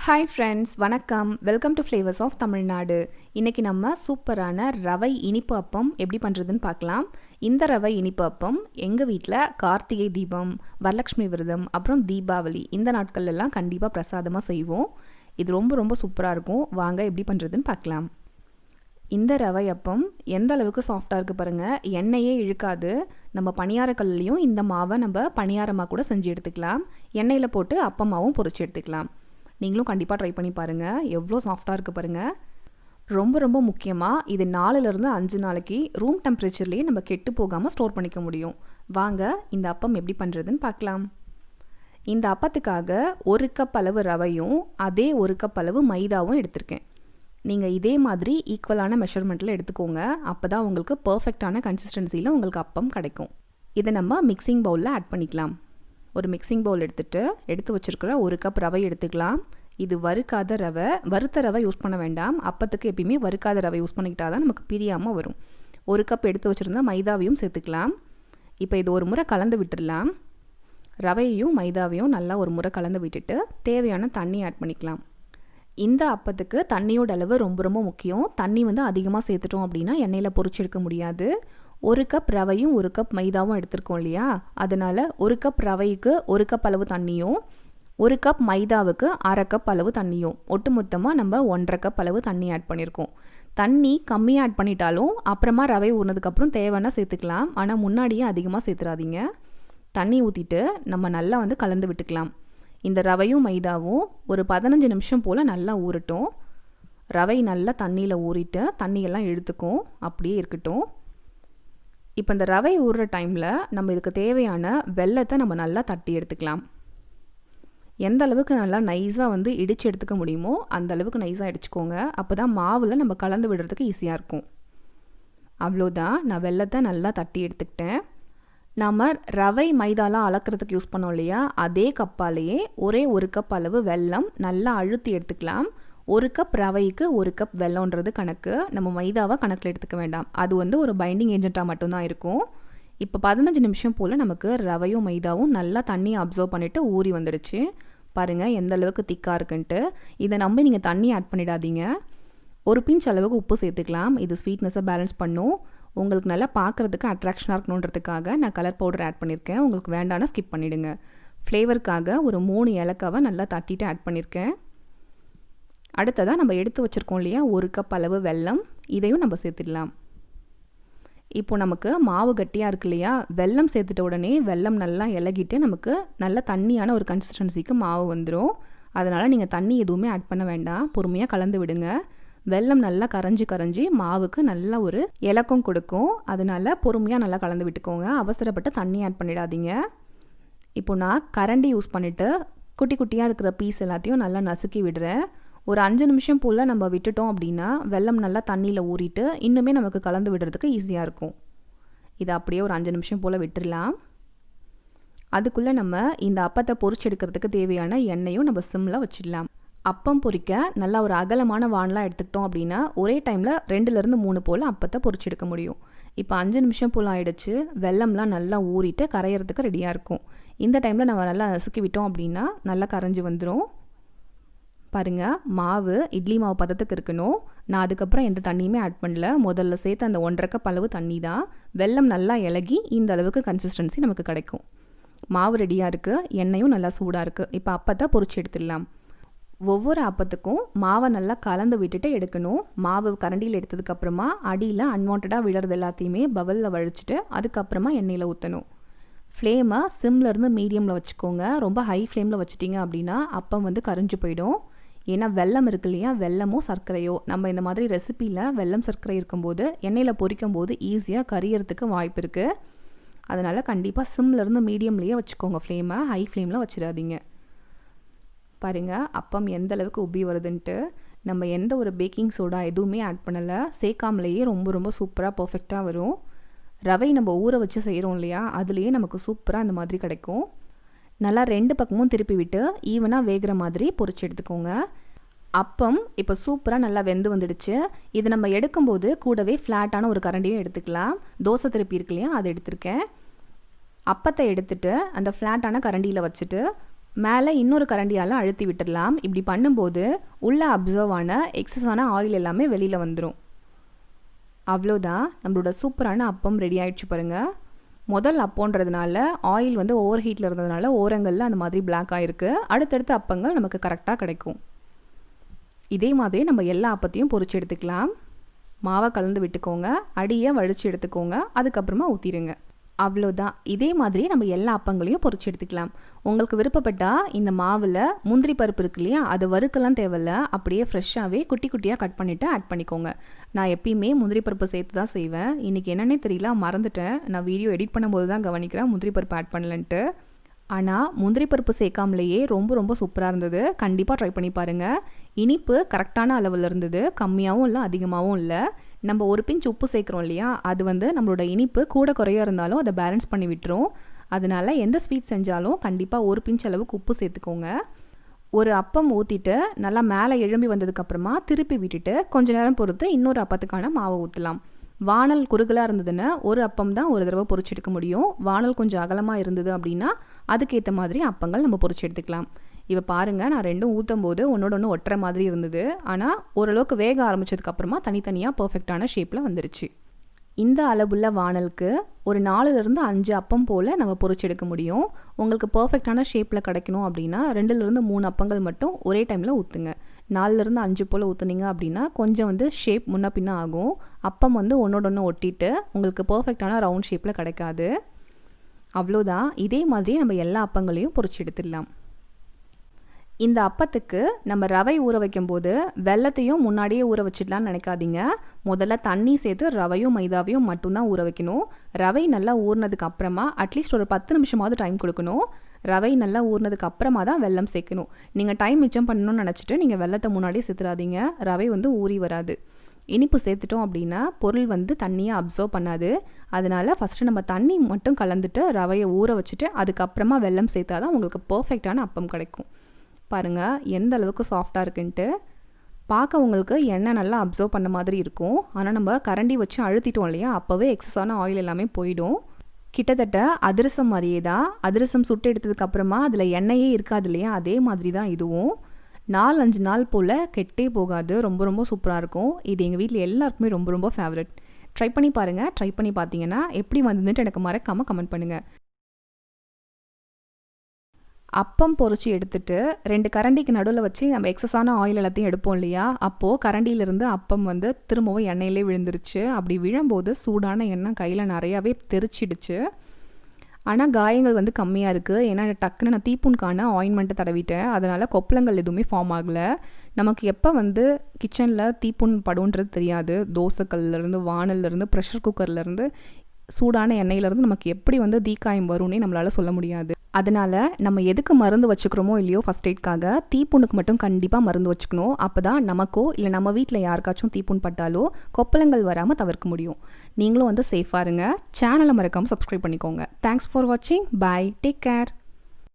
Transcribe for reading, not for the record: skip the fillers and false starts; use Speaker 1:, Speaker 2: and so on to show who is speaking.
Speaker 1: Hi friends, வணக்கம். Welcome to flavours of Tamil Nadu. இன்றைக்கி நம்ம சூப்பரான ரவை இனிப்பு அப்பம் எப்படி பண்ணுறதுன்னு பார்க்கலாம். இந்த ரவை இனிப்பு அப்பம் எங்கள் வீட்டில் கார்த்திகை தீபம், வரலட்சுமி விரதம், அப்புறம் தீபாவளி இந்த நாட்கள்லாம் கண்டிப்பாக பிரசாதமாக செய்வோம். இது ரொம்ப ரொம்ப சூப்பராக இருக்கும். வாங்க எப்படி பண்ணுறதுன்னு பார்க்கலாம். இந்த ரவை அப்பம் எந்த அளவுக்கு சாஃப்டாக இருக்குது பாருங்கள். எண்ணெயே இழுக்காது. நம்ம பணியாரக்கல்லையும் இந்த மாவை நம்ம பணியாரமாக கூட செஞ்சு எடுத்துக்கலாம். எண்ணெயில் போட்டு அப்பமாவும் பொரிச்சு எடுத்துக்கலாம். நீங்களும் கண்டிப்பாக ட்ரை பண்ணி பாருங்கள். எவ்வளோ சாஃப்டாக இருக்குது பாருங்கள். ரொம்ப ரொம்ப முக்கியமாக இது 4லேருந்து 5 நாளைக்கு ரூம் டெம்பரேச்சர்லேயே நம்ம கெட்டு போகாமல் ஸ்டோர் பண்ணிக்க முடியும். வாங்க இந்த அப்பம் எப்படி பண்ணுறதுன்னு பார்க்கலாம். இந்த அப்பத்துக்காக 1 கப் அளவு ரவையும் அதே 1 கப் அளவு மைதாவும் எடுத்திருக்கேன். நீங்கள் இதே மாதிரி ஈக்குவலான மெஷர்மெண்ட்டில் எடுத்துக்கோங்க. அப்போ தான் உங்களுக்கு பர்ஃபெக்டான கன்சிஸ்டன்சியில் உங்களுக்கு அப்பம் கிடைக்கும். இதை நம்ம மிக்சிங் பவுலில் ஆட் பண்ணிக்கலாம். ஒரு மிக்சிங் பவுல் எடுத்து வச்சுருக்கிற 1 கப் ரவை எடுத்துக்கலாம். இது வறுக்காத ரவை, வறுத்த ரவை யூஸ் பண்ண வேண்டாம். அப்பத்துக்கு எப்பயுமே வறுக்காத ரவை யூஸ் பண்ணிக்கிட்டால் தான் நமக்கு பிரியாமல் வரும். 1 கப் எடுத்து வச்சுருந்தா மைதாவையும் சேர்த்துக்கலாம். இப்போ இது ஒரு முறை கலந்து விட்டுடலாம். ரவையையும் மைதாவையும் நல்லா ஒரு முறை கலந்து விட்டுட்டு தேவையான தண்ணி ஆட் பண்ணிக்கலாம். இந்த அப்பத்துக்கு தண்ணியோட அளவு ரொம்ப ரொம்ப முக்கியம். தண்ணி அதிகமாக சேர்த்துட்டோம் அப்படின்னா எண்ணெயில் பொரிச்சு எடுக்க முடியாது. 1 கப் ரவையும் 1 கப் மைதாவும் எடுத்திருக்கோம் இல்லையா, அதனால் 1 கப் ரவைக்கு 1 கப் அளவு தண்ணியும் 1 கப் மைதாவுக்கு 1/2 கப் அளவு தண்ணியும் ஒட்டு மொத்தமாக நம்ம 1.5 கப் அளவு தண்ணி ஆட் பண்ணியிருக்கோம். தண்ணி கம்மியாக ஆட் பண்ணிட்டாலும் அப்புறமா ரவை ஊறினதுக்கப்புறம் தேவைன்னா சேர்த்துக்கலாம். ஆனால் முன்னாடியே அதிகமாக சேர்த்துறாதீங்க. தண்ணி ஊற்றிட்டு நம்ம நல்லா கலந்து விட்டுக்கலாம். இந்த ரவையும் மைதாவும் ஒரு 15 நிமிஷம் போல் நல்லா ஊறட்டும். ரவை நல்லா தண்ணியில் ஊறிட்டு தண்ணியெல்லாம் இழுத்துக்கும், அப்படியே இருக்கட்டும். இப்போ இந்த ரவை ஊறுற டைமில் நம்ம இதுக்கு தேவையான வெல்லத்தை நம்ம நல்லா தட்டி எடுத்துக்கலாம். எந்த அளவுக்கு நல்லா நைஸாக இடித்து எடுத்துக்க முடியுமோ அந்த அளவுக்கு நைஸாக இடிச்சுக்கோங்க. அப்போ தான் மாவில் நம்ம கலந்து விடுறதுக்கு ஈஸியாக இருக்கும். அவ்வளோதான், நான் வெல்லத்தை நல்லா தட்டி எடுத்துக்கிட்டேன். நாம் ரவை மைதாலாம் அளக்கிறதுக்கு யூஸ் பண்ணோம் இல்லையா, அதே கப்பாலேயே ஒரே 1 கப் அளவு வெல்லம் நல்லா அழுத்தி எடுத்துக்கலாம். 1 கப் ரவைக்கு 1 கப் வெல்லம்ன்றது கணக்கு. நம்ம மைதாவை கணக்கில் எடுத்துக்க வேண்டாம். அது ஒரு பைண்டிங் ஏஜென்ட்டாக மட்டும்தான் இருக்கும். இப்போ 15 நிமிஷம் போல் நமக்கு ரவையும் மைதாவும் நல்லா தண்ணியை அப்சர்வ் பண்ணிவிட்டு ஊறி வந்துடுச்சு. பாருங்கள் எந்த அளவுக்கு திக்காக இருக்குன்ட்டு. இதை நம்பி நீங்கள் தண்ணி ஆட் பண்ணிடாதீங்க. ஒரு பிஞ்ச் அளவுக்கு உப்பு சேர்த்துக்கலாம். இது ஸ்வீட்னஸை பேலன்ஸ் பண்ணும். உங்களுக்கு நல்லா பார்க்குறதுக்கு அட்ராக்ஷனாக இருக்கணுன்றதுக்காக நான் கலர் பவுடர் ஆட் பண்ணியிருக்கேன். உங்களுக்கு வேண்டாம்னா ஸ்கிப் பண்ணிவிடுங்க. ஃப்ளேவருக்காக ஒரு 3 ஏலக்காவை நல்லா தட்டிட்டு ஆட் பண்ணியிருக்கேன். அடுத்ததாக நம்ம எடுத்து வச்சுருக்கோம் இல்லையா 1 கப் அளவு வெல்லம், இதையும் நம்ம சேர்த்துடலாம். இப்போ நமக்கு மாவு கட்டியாக இருக்கு இல்லையா, வெல்லம் சேர்த்துட்ட உடனே வெல்லம் நல்லா இலகிட்டு நமக்கு நல்ல தண்ணியான ஒரு கன்சிஸ்டன்சிக்கு மாவு வந்துடும். அதனால் நீங்கள் தண்ணி எதுவுமே ஆட் பண்ண வேண்டாம். பொறுமையாக கலந்து விடுங்க. வெல்லம் நல்லா கரைஞ்சி மாவுக்கு நல்ல ஒரு இலக்கம் கொடுக்கும். அதனால் பொறுமையாக நல்லா கலந்து விட்டுக்கோங்க. அவசரப்பட்டு தண்ணி ஆட் பண்ணிடாதீங்க. இப்போ நான் கரண்டி யூஸ் பண்ணிவிட்டு குட்டி குட்டியாக இருக்கிற பீஸ் எல்லாத்தையும் நல்லா நசுக்கி விடுறேன். ஒரு 5 நிமிஷம் போல் நம்ம விட்டுட்டோம் அப்படின்னா வெல்லம் நல்லா தண்ணியில் ஊறிட்டு இன்னுமே நமக்கு கலந்து விடுறதுக்கு ஈஸியாக இருக்கும். இதை அப்படியே ஒரு 5 நிமிஷம் போல் விட்டுடலாம். அதுக்குள்ளே நம்ம இந்த அப்பத்தை பொரிச்செடுக்கிறதுக்கு தேவையான எண்ணெயும் நம்ம சிம்மில் வச்சிடலாம். அப்பம் பொரிக்க நல்லா ஒரு அகலமான வானலாம் எடுத்துக்கிட்டோம் அப்படின்னா ஒரே டைமில் 2லேருந்து 3 போல் அப்பத்தை பொரிச்செடுக்க முடியும். இப்போ 5 நிமிஷம் போல் ஆகிடுச்சு. வெல்லம்லாம் நல்லா ஊறிட்டு கரையிறதுக்கு ரெடியாக இருக்கும். இந்த டைமில் நம்ம நல்லா நசுக்கி விட்டோம் அப்படின்னா நல்லா கரைஞ்சி வந்துடும். பாருங்கள், மாவு இட்லி மாவு பதத்துக்கு இருக்கணும். நான் அதுக்கப்புறம் எந்த தண்ணியுமே ஆட் பண்ணல. முதல்ல சேர்த்து அந்த 1.5 கப் அளவு தண்ணி தான். வெல்லம் நல்லா இலகி இந்த அளவுக்கு கன்சிஸ்டன்சி நமக்கு கிடைக்கும். மாவு ரெடியாக இருக்குது. எண்ணெயும் நல்லா சூடாக இருக்குது. இப்போ அப்பத்தை பொரிச்சு எடுத்துடலாம். ஒவ்வொரு அப்பத்துக்கும் மாவை நல்லா கலந்து விட்டுட்டு எடுக்கணும். மாவு கரண்டியில் எடுத்ததுக்கப்புறமா அடியில் அன்வான்டாக விழுறது எல்லாத்தையுமே பவலில் வழிச்சிட்டு அதுக்கப்புறமா எண்ணெயில் ஊற்றணும். ஃப்ளேமை சிம்லேருந்து மீடியமில் வச்சுக்கோங்க. ரொம்ப ஹை ஃப்ளேமில் வச்சிட்டிங்க அப்படின்னா அப்பம் கரைஞ்சி போயிடும். ஏன்னா வெல்லம் இருக்கு இல்லையா, வெல்லமோ சர்க்கரையோ நம்ம இந்த மாதிரி ரெசிப்பியில் வெல்லம் சர்க்கரை இருக்கும்போது எண்ணெயில் பொரிக்கும் போது ஈஸியாக கரியறதுக்கு வாய்ப்பு இருக்குது. அதனால் கண்டிப்பாக சிம்லேருந்து மீடியம்லேயே வச்சுக்கோங்க. ஃப்ளேமை ஹை ஃப்ளேமில் வச்சிடாதீங்க. பாருங்கள் அப்பம் எந்த அளவுக்கு உப்பி வருதுன்ட்டு. நம்ம எந்த ஒரு பேக்கிங் சோடா எதுவுமே ஆட் பண்ணலை. சேர்க்காமலேயே ரொம்ப ரொம்ப சூப்பராக பர்ஃபெக்டாக வரும். ரவை நம்ம ஊற வச்சு செய்கிறோம் இல்லையா, அதுலேயே நமக்கு சூப்பராக அந்த மாதிரி கிடைக்கும். நல்லா 2 பக்கமும் திருப்பி விட்டு ஈவனாக வேகிற மாதிரி பொரிச்சு எடுத்துக்கோங்க. அப்பம் இப்போ சூப்பராக நல்லா வெந்து வந்துடுச்சு. இது நம்ம எடுக்கும்போது கூடவே ஃப்ளாட்டான ஒரு கரண்டியும் எடுத்துக்கலாம். தோசை திருப்பி இருக்கு இல்லையா, அதை எடுத்திருக்கேன். அப்பத்தை எடுத்துட்டு அந்த ஃப்ளாட்டான கரண்டியில் வச்சுட்டு மேலே இன்னொரு கரண்டியால் அழுத்தி விட்டுடலாம். இப்படி பண்ணும்போது உள்ளே அப்சர்வ் ஆன எக்ஸஸான ஆயில் எல்லாமே வெளியில் வந்துடும். அவ்வளோதான், நம்மளோட சூப்பரான அப்பம் ரெடி ஆகிடுச்சு பாருங்கள். முதல் அப்போன்றதுனால ஆயில் வந்து ஓவர் ஹீட்டில் இருந்ததுனால ஓரங்களில் அந்த மாதிரி பிளாக் ஆகிருக்கு. அடுத்தடுத்த அப்பங்கள் நமக்கு கரெக்டாக கிடைக்கும். இதே மாதிரி நம்ம எல்லா அப்பத்தையும் பொரிச்சு எடுத்துக்கலாம். மாவை கலந்து விட்டுக்கோங்க, அடியை வடித்து எடுத்துக்கோங்க, அதுக்கப்புறமா ஊற்றிடுங்க. அவ்வளோதான், இதே மாதிரி நம்ம எல்லா அப்பங்களையும் பொரிச்சு எடுத்துக்கலாம். உங்களுக்கு விருப்பப்பட்டால் இந்த மாவில் முந்திரி பருப்பு இருக்கு இல்லையா, அது வறுக்கலாம் தேவையில்ல, அப்படியே ஃப்ரெஷ்ஷாகவே குட்டி குட்டியாக கட் பண்ணிவிட்டு ஆட் பண்ணிக்கோங்க. நான் எப்பயுமே முந்திரி பருப்பு சேர்த்து தான் செய்வேன். இன்றைக்கி என்னன்னே தெரியல, மறந்துட்டேன். நான் வீடியோ எடிட் பண்ணும்போது தான் கவனிக்கிறேன் முந்திரி பருப்பு ஆட் பண்ணலன்ட்டு. ஆனால் முந்திரி பருப்பு சேர்க்காமலேயே ரொம்ப ரொம்ப சூப்பராக இருந்தது. கண்டிப்பாக ட்ரை பண்ணி பாருங்கள். இனிப்பு கரெக்டான அளவில் இருந்தது, கம்மியாகவும் இல்லை அதிகமாகவும் இல்லை. நம்ம ஒரு பிஞ்ச் உப்பு சேர்க்குறோம் இல்லையா, அது வந்து நம்மளோட இனிப்பு கூட குறையாக இருந்தாலும் அதை பேலன்ஸ் பண்ணி விட்டுரும். அதனால் எந்த ஸ்வீட் செஞ்சாலும் கண்டிப்பாக ஒரு பிஞ்ச் அளவுக்கு உப்பு சேர்த்துக்கோங்க. ஒரு அப்பம் ஊற்றிட்டு நல்லா மேலே எழும்பி வந்ததுக்கப்புறமா திருப்பி விட்டுட்டு கொஞ்ச நேரம் பொறுத்து இன்னொரு அப்பத்துக்கான மாவை ஊற்றலாம். வானல் குறுகலாக இருந்ததுன்னா ஒரு அப்பம் தான் ஒரு தடவை பொரிச்சு எடுக்க முடியும். வானல் கொஞ்சம் அகலமாக இருந்தது அப்படின்னா அதுக்கேற்ற மாதிரி அப்பங்கள் நம்ம பொரிச்சு எடுத்துக்கலாம். இப்போ பாருங்கள், நான் ரெண்டும் ஊற்றும் போது ஒன்றோட ஒன்று ஒட்டுற மாதிரி இருந்தது. ஆனால் ஓரளவுக்கு வேக ஆரம்பித்ததுக்கப்புறமா தனித்தனியாக பர்ஃபெக்டான ஷேப்பில் வந்துருச்சு. இந்த அளவுள்ள வானலுக்கு ஒரு 4லேருந்து 5 அப்பம் போல் நம்ம பொரிச்சு எடுக்க முடியும். உங்களுக்கு பர்ஃபெக்டான ஷேப்பில் கிடைக்கணும் அப்படின்னா 2லேருந்து 3 அப்பங்கள் மட்டும் ஒரே டைமில் ஊற்றுங்க. 4லேருந்து 5 போல் ஊற்றுனீங்க அப்படின்னா கொஞ்சம் வந்து ஷேப் முன்ன பின்ன ஆகும். அப்பம் வந்து ஒன்றோட ஒன்று ஒட்டிட்டு உங்களுக்கு பர்ஃபெக்டான ரவுண்ட் ஷேப்பில் கிடைக்காது. அவ்வளோதான், இதே மாதிரி நம்ம எல்லா அப்பங்களையும் பொரிச்சு எடுத்துடலாம். இந்த அப்பத்துக்கு நம்ம ரவை ஊற வைக்கும்போது வெல்லத்தையும் முன்னாடியே ஊற வச்சிடலான்னு நினைக்காதீங்க. முதல்ல தண்ணி சேர்த்து ரவையும் மைதாவையும் மட்டும்தான் ஊற வைக்கணும். ரவை நல்லா ஊறினதுக்கு அப்புறமா அட்லீஸ்ட் ஒரு 10 நிமிஷமாவது டைம் கொடுக்கணும். ரவை நல்லா ஊறினதுக்கு அப்புறமா தான் வெல்லம் சேர்க்கணும். நீங்கள் டைம் மிச்சம் பண்ணணும்னு நினச்சிட்டு நீங்கள் வெல்லத்தை முன்னாடியே சேர்த்துடாதீங்க, ரவை வந்து ஊறி வராது. இனிப்பு சேர்த்துட்டோம் அப்படின்னா பொருள் வந்து தண்ணியை அப்சர்வ் பண்ணாது. அதனால் ஃபஸ்ட்டு நம்ம தண்ணி மட்டும் கலந்துட்டு ரவையை ஊற வச்சுட்டு அதுக்கப்புறமா வெல்லம் சேர்த்தா தான் உங்களுக்கு பர்ஃபெக்டான அப்பம் கிடைக்கும். பாருங்கள் எந்த அளவுக்கு சாஃப்டாக இருக்குன்ட்டு. பார்க்க உங்களுக்கு எண்ணெய் நல்லா அப்சர்வ் பண்ண மாதிரி இருக்கும். ஆனால் நம்ம கரண்டி வச்சு அழுத்திட்டோம் இல்லையா, அப்போவே எக்ஸஸான ஆயில் எல்லாமே போயிடும். கிட்டத்தட்ட அதிரசம் மாதிரியே தான். அதிரசம் சுட்டு எடுத்ததுக்கப்புறமா அதில் எண்ணெயே இருக்காது இல்லையா, அதே மாதிரி தான் இதுவும். 4-5 நாள் போல் கெட்டே போகாது. ரொம்ப ரொம்ப சூப்பராக இருக்கும். இது எங்கள் வீட்டில் எல்லாருக்குமே ரொம்ப ரொம்ப ஃபேவரட். ட்ரை பண்ணி பாருங்கள். ட்ரை பண்ணி பார்த்தீங்கன்னா எப்படி வந்ததுன்ட்டு எனக்கு மறக்காமல் கமெண்ட் பண்ணுங்கள். அப்பம் பொரிச்சு எடுத்துட்டு 2 கரண்டிக்கு நடுவில் வச்சு நம்ம எக்ஸஸான ஆயில் எல்லாத்தையும் எடுப்போம் இல்லையா, அப்போது கரண்டியிலிருந்து அப்பம் வந்து திரும்பவும் எண்ணெயிலே விழுந்துருச்சு. அப்படி விழும்போது சூடான எண்ணெய் கையில் நிறையாவே தெரிச்சிடுச்சு. ஆனால் காயங்கள் வந்து கம்மியாக இருக்குது. ஏன்னா டக்குன்னு நான் தீப்புண்கான ஆயின்மெண்ட்டை தடவிட்டேன். அதனால் கொப்பளங்கள் எதுவுமே ஃபார்ம் ஆகலை. நமக்கு எப்போ வந்து கிச்சனில் தீப்புண் படுன்றது தெரியாது. தோசைக்கல்லேருந்து, வானல்லேருந்து, ப்ரெஷர் குக்கர்லேருந்து, சூடான எண்ணெயிலேருந்து நமக்கு எப்படி வந்து தீக்காயம் வரும்னே நம்மளால் சொல்ல முடியாது. அதனால் நம்ம எதுக்கு மருந்து வச்சுக்கிறோமோ இல்லையோ ஃபஸ்ட் எய்ட்காக தீப்புண்ணுக்கு மட்டும் கண்டிப்பாக மருந்து வச்சுக்கணும். அப்போ தான் நமக்கோ இல்லை நம்ம வீட்டில் யாருக்காச்சும் தீப்புண் பட்டாலோ கொப்பளங்கள் வராமல் தவிர்க்க முடியும். நீங்களும் வந்து சேஃபாக இருங்க. சேனலை மறக்காமல் சப்ஸ்கிரைப் பண்ணிக்கோங்க. தேங்க்ஸ் ஃபார் வாட்சிங். Bye, take care.